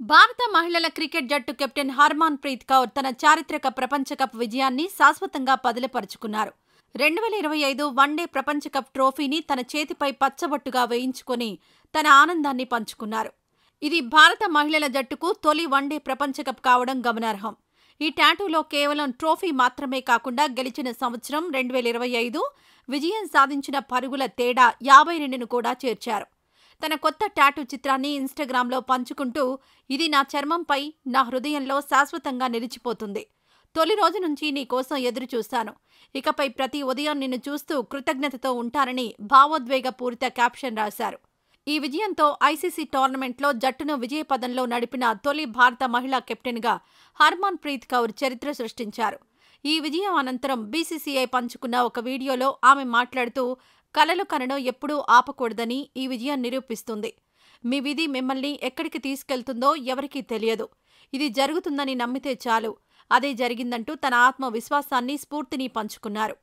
భారత మహిళల క్రికెట్ జట్టు కెప్టెన్ హర్మన్ ప్రీత్ కౌర్ తన చారిత్రక ప్రపంచ కప్ విజయాన్ని శాశ్వతంగా పదిలపరుచుకున్నారు. 2025 వన్డే ప్రపంచ కప్ ట్రోఫీని తన చేతిపై పచ్చబొట్టుగా వేయించుకొని తన ఆనందాన్ని పంచుకున్నారు. ఇది భారత మహిళల జట్టుకు తొలి వన్డే ప్రపంచ కప్ కావడం గమనార్హం. ఈ టాటూలో కేవలం ట్రోఫీ మాత్రమే కాకుండా గెలిచిన సంవత్సరం 2025 విజయం సాధించిన పరుగుల తేడా 52ను కూడా చేర్చారు. తన కొత్త టాటూ చిత్రాన్ని ఇన్స్టాగ్రామ్లో పంచుకుంటూ, ఇది నా చర్మంపై, నా హృదయంలో శాశ్వతంగా నిలిచిపోతుంది. తొలి రోజు నుంచి నీ కోసం ఎదురు చూశాను. ఇకపై ప్రతి ఉదయం నిన్ను చూస్తూ కృతజ్ఞతతో ఉంటానని భావోద్వేగపూరిత క్యాప్షన్ రాశారు. ఈ విజయంతో ఐసీసీ టోర్నమెంట్లో జట్టును విజయపథంలో నడిపిన తొలి భారత మహిళా కెప్టెన్గా హర్మన్ ప్రీత్ కౌర్ చరిత్ర సృష్టించారు. ఈ విజయం అనంతరం బీసీసీఐ పంచుకున్న ఒక వీడియోలో ఆమె మాట్లాడుతూ, కలలు కనడం ఎప్పుడూ ఆపకూడదని ఈ విజయం నిరూపిస్తుంది. మీ విధి మిమ్మల్ని ఎక్కడికి తీసుకెళ్తుందో ఎవరికీ తెలియదు. ఇది జరుగుతుందని నమ్మితే చాలు. అదే జరిగిందంటూ తన ఆత్మవిశ్వాసాన్ని, స్ఫూర్తిని పంచుకున్నారు.